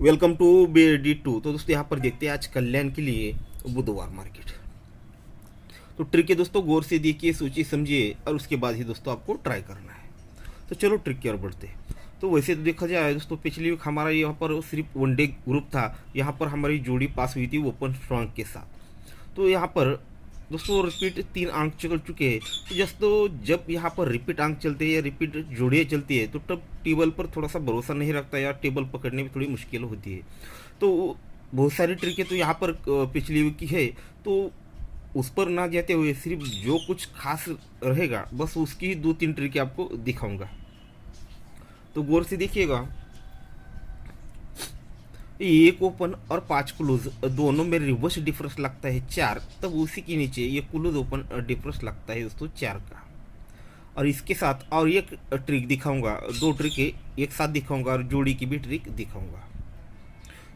Welcome to BD2। तो दोस्तों यहाँ पर देखते हैं आज कल्याण के लिए बुधवार मार्केट। तो ट्रिक है दोस्तों, गौर से देखिए, सोचिए समझिए और उसके बाद ही दोस्तों आपको ट्राई करना है। तो चलो ट्रिक की ओर बढ़ते हैं। तो वैसे तो देखा जाए दोस्तों, पिछली वीक हमारा यहाँ पर सिर्फ वनडे ग्रुप था। यहाँ पर हमारी जोड़ी पास हुई थी ओपन स्ट्रांग के साथ। तो यहाँ पर दोस्तों रिपीट 3 अंक चल चुके हैं। तो जब यहाँ पर रिपीट अंक चलते हैं या रिपीट जोड़ियाँ चलती है तो तब टेबल पर थोड़ा सा भरोसा नहीं रखता या टेबल पकड़ने में थोड़ी मुश्किल होती है। तो बहुत सारी ट्रिकें तो यहाँ पर पिछली वीक की है, तो उस पर ना जाते हुए सिर्फ जो कुछ खास रहेगा बस उसकी ही 2-3 ट्रिकें आपको दिखाऊंगा। तो गौर से देखिएगा, एक ओपन और 5 क्लोज दोनों में रिवर्स डिफरेंस लगता है 4, तब उसी के नीचे ये क्लोज ओपन डिफरेंस लगता है दोस्तों 4 का। और इसके साथ और एक ट्रिक दिखाऊंगा, 2 ट्रिक एक साथ दिखाऊंगा और जोड़ी की भी ट्रिक दिखाऊंगा।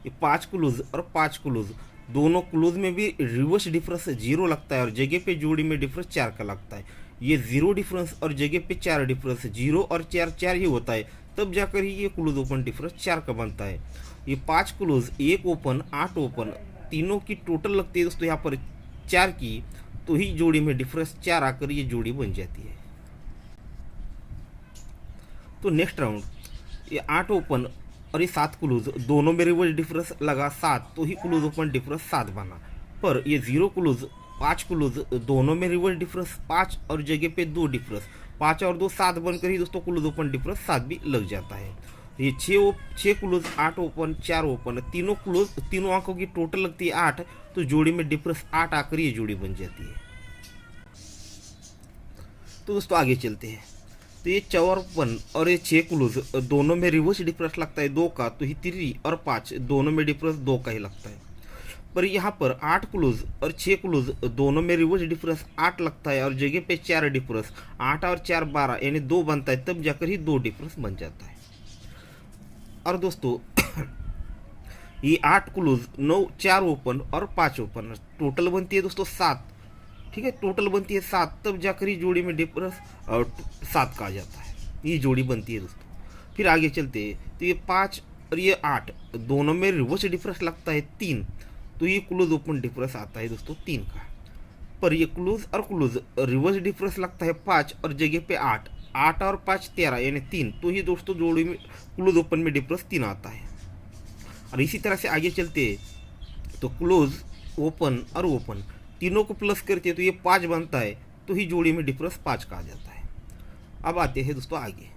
ये 5 क्लोज और 5 क्लोज दोनों क्लोज में भी रिवर्स डिफरेंस 0 लगता है और जगह पे जोड़ी में डिफरेंस 4 का लगता है। ये 0 डिफरेंस और जगह पे 4 डिफरेंस, 0 और 4 4 ही होता है, तब जाकर ही ये क्लोज ओपन डिफरेंस 4 का बनता है। ये 5 क्लोज, 1 ओपन, 8 ओपन, तीनों की टोटल लगती है दोस्तों यहाँ पर 4 की, तो ही जोड़ी में डिफरेंस 4 आकर ये जोड़ी बन जाती है। तो नेक्स्ट राउंड, ये 8 ओपन और ये 7 क्लोज दोनों में रिवर्स डिफरेंस लगा 7, तो ही क्लोज ओपन डिफरेंस 7 बना। पर ये 0 क्लोज, 5 क्लोज दोनों में रिवर्स डिफरेंस 5 और जगह पे 2 डिफरेंस, 5 और 2 7 बनकर ही दोस्तों क्लोज ओपन डिफरेंस 7 भी लग जाता है। ये 6 क्लोज, 8 ओपन, 4 ओपन, तीनों क्लोज, तीनों आंखों की टोटल लगती है 8, तो जोड़ी में डिफरेंस 8 आकर ये जोड़ी बन जाती है। तो दोस्तों आगे चलते हैं। तो ये 4 ओपन और ये 6 क्लोज दोनों में रिवर्स डिफरेंस लगता है 2 का, तो ही 3 और 5 दोनों में डिफरेंस 2 का ही लगता है। पर यहाँ पर 8 क्लोज और 6 क्लोज दोनों में रिवर्स डिफरेंस 8 लगता है और जगह पे 4 डिफरेंस, 8 और 4 12 यानी 2 बनता है, तब जाकर ही 2 डिफरेंस बन जाता है। और दोस्तों ये 8 क्लोज, 9, 4 ओपन और 5 ओपन टोटल बनती है दोस्तों 7। ठीक है, टोटल बनती है 7, तब जाकर ही जोड़ी में डिफरेंस 7 का आ जाता है, ये जोड़ी बनती है दोस्तों। फिर आगे चलते हैं। तो ये 5 और ये 8 दोनों में रिवर्स डिफरेंस लगता है 3, तो ये क्लोज ओपन डिफरेंस आता है दोस्तों 3 का। पर ये क्लोज और क्लोज रिवर्स डिफरेंस लगता है 5 और जगह पे 8, 8 और 5 13 यानी 3, तो ये दोस्तों जोड़ी में क्लोज ओपन में डिफरेंस 3 आता है। और इसी तरह से आगे चलते हैं। तो क्लोज, ओपन और ओपन तीनों को प्लस करते हैं तो ये 5 बनता है, तो ही जोड़ी में डिफरेंस 5 का आ जाता है। अब आते हैं दोस्तों आगे।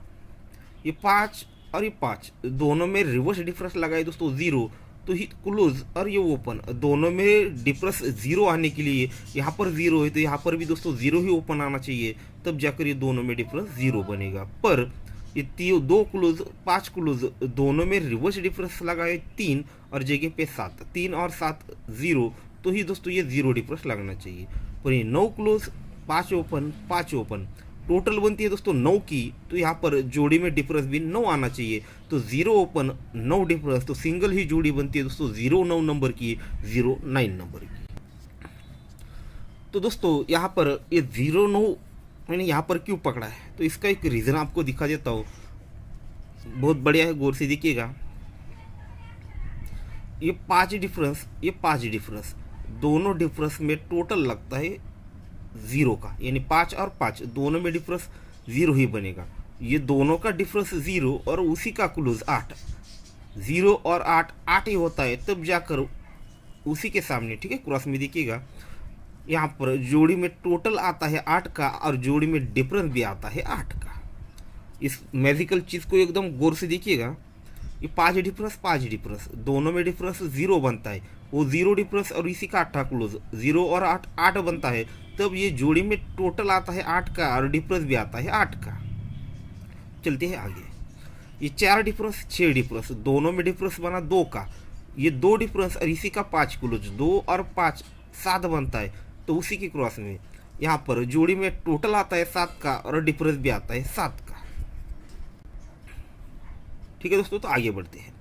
ये 5 और ये 5 दोनों में रिवर्स डिफरेंस लगाए दोस्तों 0, तो ही क्लोज और ये ओपन दोनों में डिफरेंस 0 आने के लिए यहाँ पर 0 है, तो यहाँ पर भी दोस्तों 0 ही ओपन आना चाहिए, तब जाकर ये दोनों में डिफरेंस 0 बनेगा। पर ये 2 क्लोज, 5 क्लोज दोनों में रिवर्स डिफरेंस लगाए 3 और जगह पे 7, 3 और 7 0, तो ही दोस्तों ये 0 डिफरेंस लगना चाहिए। पर ये 9 क्लोज, 5 ओपन, 5 ओपन टोटल बनती है दोस्तों 9 की, तो यहाँ पर जोड़ी में डिफरेंस भी 9 आना चाहिए, तो 0 ओपन 9 डिफरेंस, तो सिंगल ही जोड़ी बनती है दोस्तों 0 9 नंबर की, 0 9 नंबर की। तो दोस्तों यहाँ पर ये 0 9 मैंने यहाँ पर क्यों पकड़ा है, तो इसका एक रीज़न आपको दिखा देता हूँ, बहुत बढ़िया है, गौर से देखिएगा। ये 5 डिफरेंस, ये 5 डिफरेंस दोनों डिफरेंस में टोटल लगता है 0 का, यानी 5 और 5 दोनों में डिफरेंस 0 ही बनेगा। ये दोनों का डिफरेंस 0 और उसी का क्लोज 8, 0 और 8 8 ही होता है, तब जाकर उसी के सामने, ठीक है, क्रॉस में देखिएगा, यहाँ पर जोड़ी में टोटल आता है 8 का और जोड़ी में डिफरेंस भी आता है 8 का। इस मैजिकल चीज़ को एकदम गौर से देखिएगा। ये 5 डिफरेंस, 5 डिफरेंस दोनों में डिफरेंस 0 बनता है, वो 0 डिफरेंस और इसी का 8 क्लोज, 0 और 8 8 बनता है, तब ये जोड़ी में टोटल आता है 8 का और डिफरेंस भी आता है 8 का। चलते हैं आगे। ये 4 डिफरेंस, 6 डिफरेंस दोनों में डिफरेंस बना 2 का, ये 2 डिफरेंस और इसी का 5 क्लोज, 2 और 5 7 बनता है, तो उसी की क्रॉस में यहाँ पर जोड़ी में टोटल आता है 7 का और डिफरेंस भी आता है 7 का। ठीक है दोस्तों, तो आगे बढ़ते हैं।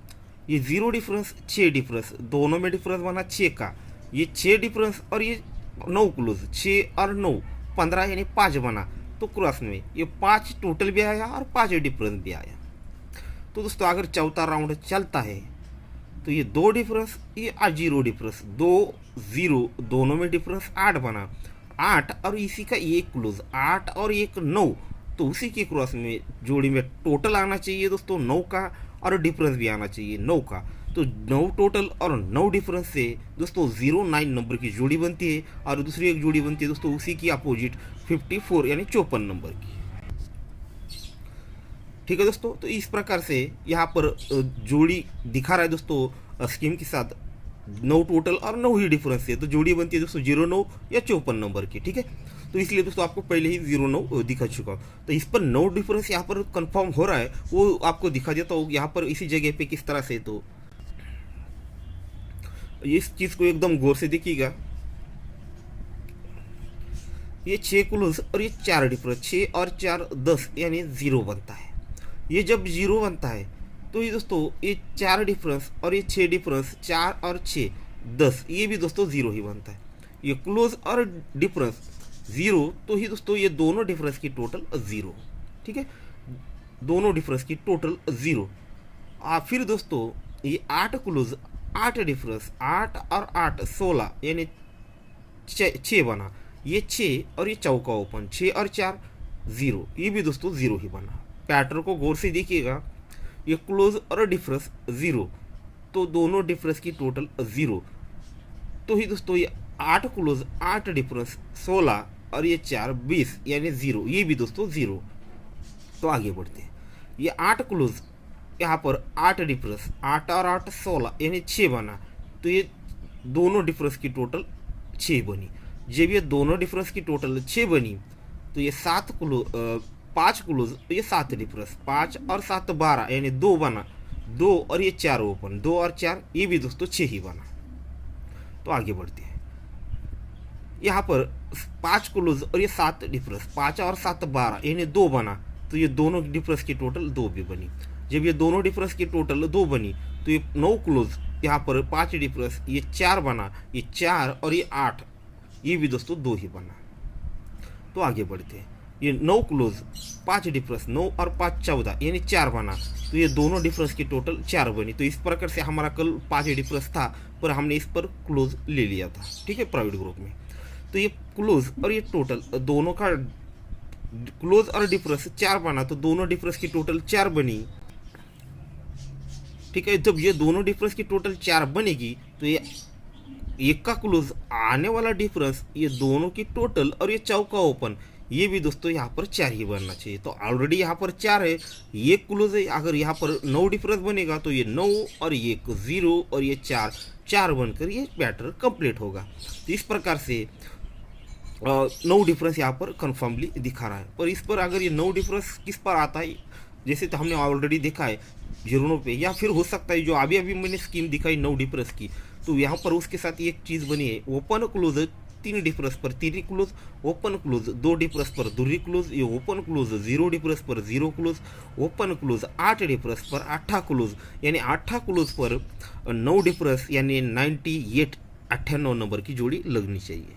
ये 0 डिफरेंस, 6 डिफरेंस दोनों में डिफरेंस बना 6 का, ये 6 डिफरेंस और ये 9 क्लोज, 6 और 9 15 यानी 5 बना, तो क्रॉस में ये 5 टोटल भी आया और 5 डिफरेंस भी आया। तो दोस्तों अगर चौथा राउंड चलता है तो ये 2 डिफरेंस, ये 0 डिफरेंस, 2 0 दोनों में डिफरेंस 8 बना, 8 और इसी का ये क्लोज 8 और एक 9, तो उसी के क्रॉस में जोड़ी में टोटल आना चाहिए दोस्तों 9 का, और डिफरेंस भी आना चाहिए 9 का। तो 9 टोटल और 9 डिफरेंस से दोस्तों 09 नंबर की जोड़ी बनती है, और दूसरी एक जोड़ी बनती है दोस्तों उसी की अपोजिट 54 यानी 54 नंबर की। ठीक है दोस्तों, तो इस प्रकार से यहाँ पर जोड़ी दिखा रहा है दोस्तों स्कीम के साथ 9 टोटल और 9 ही डिफरेंस है, तो जोड़ी बनती है दोस्तों 09 या 54 नंबर की। ठीक है, तो इसलिए दोस्तों आपको पहले ही 09 दिखा चुका हूँ, तो इस पर 9 डिफरेंस यहाँ पर कंफर्म हो रहा है, वो आपको दिखा देता हूँ यहाँ पर इसी जगह पे किस तरह से। तो इस चीज़ को एकदम गौर से देखिएगा, ये 6 क्लोज और ये 4 डिफरेंस, 6 और 4 10 यानी 0 बनता है। ये जब 0 बनता है तो ये दोस्तों ये 4 डिफरेंस और ये 6 डिफरेंस, 4 और 6 10, ये भी दोस्तों 0 ही बनता है। ये क्लोज और डिफरेंस 0, तो ही दोस्तों ये दोनों डिफरेंस की टोटल 0। ठीक है, दोनों डिफरेंस की टोटल 0। फिर दोस्तों ये 8 क्लोज 8 डिफरेंस, 8 और 8 16 यानी 6 बना, ये 6 और ये चौका ओपन, 6 और 4 0, ये भी दोस्तों 0 ही बना। पैटर्न को गौर से देखिएगा, ये क्लोज और डिफरेंस 0, तो दोनों डिफरेंस की टोटल 0, तो ही दोस्तों ये 8 क्लोज 8 डिफरेंस 16 और ये 4 20 यानी 0, ये भी दोस्तों 0। तो आगे बढ़ते हैं, ये 8 क्लोज यहाँ पर 8 डिफरेंस, 8 और 8 16 यानी 6 बना, तो ये दोनों डिफरेंस की टोटल 6 बनी। जब ये दोनों डिफरेंस की टोटल 6 बनी तो ये 5 क्लोज, तो ये 7 डिफरेंस, 5 और 7 12 यानी 2 बना, 2 और ये 4 ओपन, 2 और 4 ये भी दोस्तों 6 ही बना। तो आगे बढ़ते हैं, यहाँ पर 5 क्लोज और ये 7 डिफरेंस, 5 और 7 12 यानी 2 बना, तो ये दोनों डिफरेंस की टोटल 2 भी बनी। जब ये दोनों डिफरेंस की टोटल 2 बनी तो ये 9 क्लोज, यहाँ पर 5 डिफरेंस, ये 4 बना, ये 4 और ये 8 ये भी दोस्तों 2 ही बना। तो आगे बढ़ते हैं, ये 9 क्लोज 5 डिफरेंस, 9 और 5 14 यानी 4 बना, तो ये दोनों डिफरेंस की टोटल 4 बनी। तो इस प्रकार से हमारा कल 5 डिफरेंस था, पर हमने इस पर क्लोज ले लिया था। ठीक है, प्राइवेट ग्रुप में। तो ये क्लोज और ये टोटल दोनों का क्लोज और डिफरेंस 4 बना, तो दोनों डिफरेंस की टोटल 4 बनी। ठीक है, जब ये दोनों डिफरेंस की टोटल 4 बनेगी तो ये एक का क्लोज आने वाला डिफरेंस, ये दोनों की टोटल और ये चौका ओपन, ये भी दोस्तों यहाँ पर 4 ही बनना चाहिए। तो ऑलरेडी यहाँ पर 4 है, ये क्लोज है, अगर यहाँ पर 9 डिफरेंस बनेगा तो ये 9 और ये 0 और ये 4 बनकर ये पैटर्न कंप्लीट होगा। तो इस प्रकार से 9 डिफरेंस यहाँ पर कन्फर्मली दिखा रहा है। पर इस पर अगर ये 9 डिफरेंस किस पर आता है, जैसे तो हमने ऑलरेडी देखा है 0 पे, या फिर हो सकता है जो अभी मैंने स्कीम दिखाई 9 डिफरेंस की, तो यहाँ पर उसके साथ एक चीज़ बनी है, ओपन क्लोज 3 डिफरेंस पर 3 क्लोज, ओपन क्लोज 2 डिफरेंस पर 2 क्लोज, ये ओपन क्लोज 0 डिफरेंस पर 0 क्लोज, ओपन क्लोज 8 डिफरेंस पर 8 क्लोज, यानी 8 क्लोज पर 9 डिफरेंस यानी 98 नंबर की जोड़ी लगनी चाहिए।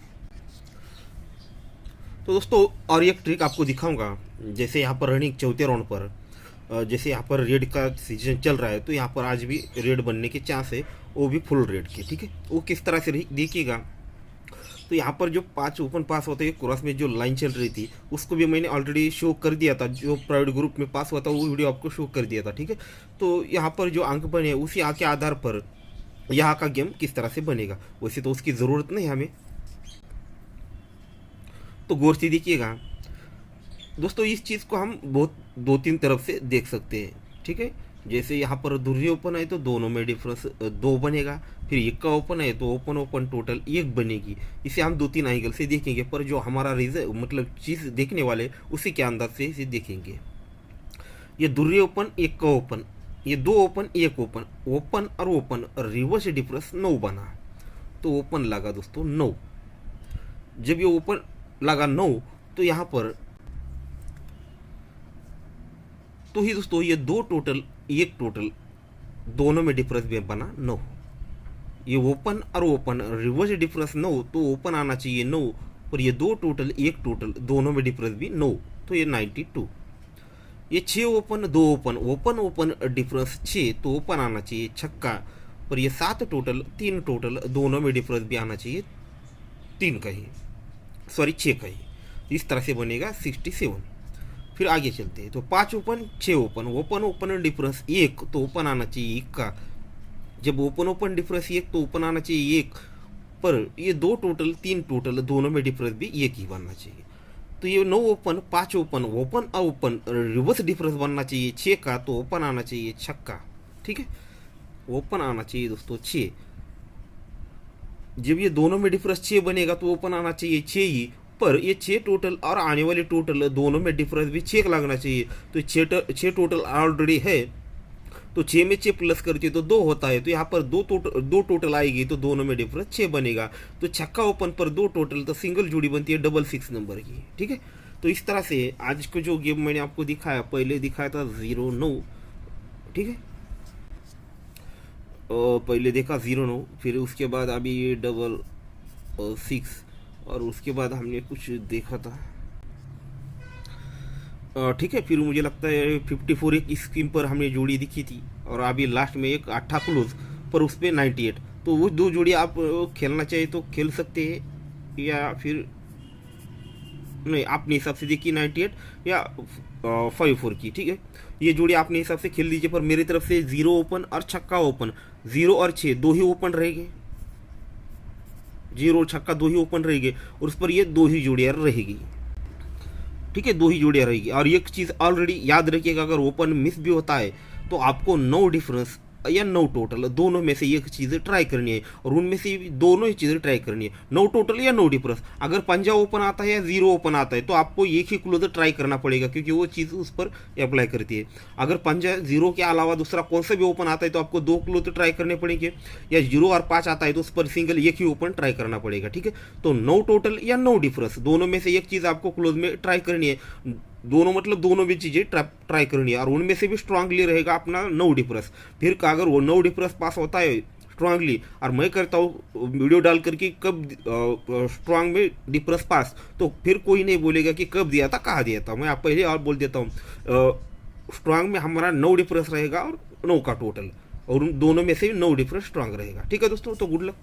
तो दोस्तों और एक ट्रिक आपको दिखाऊंगा, जैसे यहाँ पर रनिंग 4थे राउंड पर, जैसे यहाँ पर रेड का सीजन चल रहा है, तो यहाँ पर आज भी रेड बनने के चांस है, वो भी फुल रेड के। ठीक है, वो किस तरह से देखिएगा, तो यहाँ पर जो 5 ओपन पास होते हैं, क्रॉस में जो लाइन चल रही थी उसको भी मैंने ऑलरेडी शो कर दिया था, जो प्राइवेट ग्रुप में पास हुआ था वो वीडियो आपको शो कर दिया था। ठीक है, तो यहाँ पर जो अंक बने उसी अंक के आधार पर यहाँ का गेम किस तरह से बनेगा, वैसे तो उसकी ज़रूरत नहीं हमें, तो गौर से देखिएगा दोस्तों। इस चीज़ को हम बहुत 2-3 तरफ से देख सकते हैं। ठीक है, जैसे यहाँ पर दूरी ओपन है तो दोनों में डिफरेंस 2 बनेगा, फिर एक का ओपन है तो ओपन टोटल 1 बनेगी। इसे हम 2-3 एंगल से देखेंगे, पर जो हमारा मतलब चीज़ देखने वाले उसी के अंदाज से इसे देखेंगे। ये दूरी ओपन, एक का ओपन, ये 2 ओपन 1 ओपन, ओपन और ओपन रिवर्स डिफरेंस 9 बना, तो ओपन लगा दोस्तों 9। जब ये ओपन लगा 9 तो यहाँ पर तो ही दोस्तों ये 2 टोटल 1 टोटल दोनों में डिफरेंस भी बना 9। ये ओपन और ओपन रिवर्स डिफरेंस 9, तो ओपन आना चाहिए 9, और ये 2 टोटल 1 टोटल दोनों में डिफरेंस भी 9, तो ये 92। ये 6 ओपन 2 ओपन डिफरेंस 6, तो ओपन आना चाहिए छक्का, पर ये 7 टोटल 3 टोटल दोनों में डिफरेंस भी आना चाहिए 3 का ही, सॉरी 6 का ही। इस तरह से बनेगा 67। फिर आगे चलते हैं। तो 5 open 6 open, open open difference 1, तो ओपन आना चाहिए 1 का। जब ओपन ओपन डिफरेंस 1 तो ओपन आना चाहिए 1, पर ये 2 टोटल 3 टोटल दोनों में डिफरेंस भी 1 ही बनना चाहिए। तो ये 9 ओपन 5 ओपन, ओपन और ओपन रिवर्स डिफरेंस बनना चाहिए 6 का, तो ओपन आना चाहिए छक्का। ठीक है, ओपन आना चाहिए दोस्तों 6। जब ये दोनों में डिफरेंस 6 बनेगा तो ओपन आना चाहिए 6 ही, पर ये 6 टोटल और आने वाले टोटल दोनों में डिफरेंस भी 6 लगना चाहिए। तो 6 टोटल ऑलरेडी है, तो 6 में 6 प्लस करते तो 2 होता है, तो यहाँ पर दो टोटल आएगी, तो दोनों में डिफरेंस 6 बनेगा। तो छक्का ओपन पर 2 टोटल, तो सिंगल जोड़ी बनती है 666 नंबर की। ठीक है, तो इस तरह से आज को जो गेम मैंने आपको दिखाया, पहले दिखाया था 0-9। ठीक है, पहले देखा 0-9, फिर उसके बाद अभी 666, और उसके बाद हमने कुछ देखा था। ठीक है, फिर मुझे लगता है 54 एक स्कीम पर हमने जोड़ी दिखी थी, और अभी लास्ट में एक 8 क्लोज पर उस पर 98। तो वो 2 जोड़ी आप खेलना चाहिए तो खेल सकते हैं, या फिर नहीं अपने हिसाब से देखिए 98 या 54 की। ठीक है, ये जोड़ी अपने हिसाब से खेल लीजिए, पर मेरी तरफ से 0 ओपन और छक्का ओपन, 0 और 6 2 ही ओपन रहेंगे, 0 छक्का 2 ही ओपन रहेंगे, और उस पर ये 2 ही जोड़ियाँ रहेगी। ठीक है, 2 ही जोड़ियाँ रहेगी। और एक चीज़ ऑलरेडी याद रखिएगा, अगर ओपन मिस भी होता है तो आपको 9 डिफरेंस या 9 टोटल दोनों में से एक चीज़ ट्राई करनी है, और उनमें से दोनों ही चीज़ें ट्राई करनी है, 9 टोटल या 9 डिफरेंस। अगर पंजा ओपन आता है या 0 ओपन आता है तो आपको एक ही क्लोज ट्राई करना पड़ेगा, क्योंकि वो चीज़ उस पर अप्लाई करती है। अगर पंजा 0 के अलावा दूसरा कौन सा भी ओपन आता है तो आपको 2 क्लोज ट्राई करने पड़ेंगे, या 0 और 5 आता है तो उस पर सिंगल एक ही ओपन ट्राई करना पड़ेगा। ठीक है, तो 9 टोटल या 9 डिफरेंस दोनों में से एक चीज़ आपको क्लोज में ट्राई करनी है। दोनों मतलब दोनों भी चीज़ें ट्राई करनी है, और उनमें से भी स्ट्रांगली रहेगा अपना 9 डिफरेंस। फिर अगर वो 9 डिफरेंस पास होता है स्ट्रांगली, और मैं करता हूँ वीडियो डाल करके कब स्ट्रांग में डिफरेंस पास, तो फिर कोई नहीं बोलेगा कि कब दिया था कहाँ दिया था। मैं आप पहले और बोल देता हूँ, स्ट्रांग में हमारा 9 डिफरेंस रहेगा और 9 का टोटल, और उन दोनों में से 9 डिफरेंस स्ट्रांग रहेगा। ठीक है दोस्तों, तो गुड लक।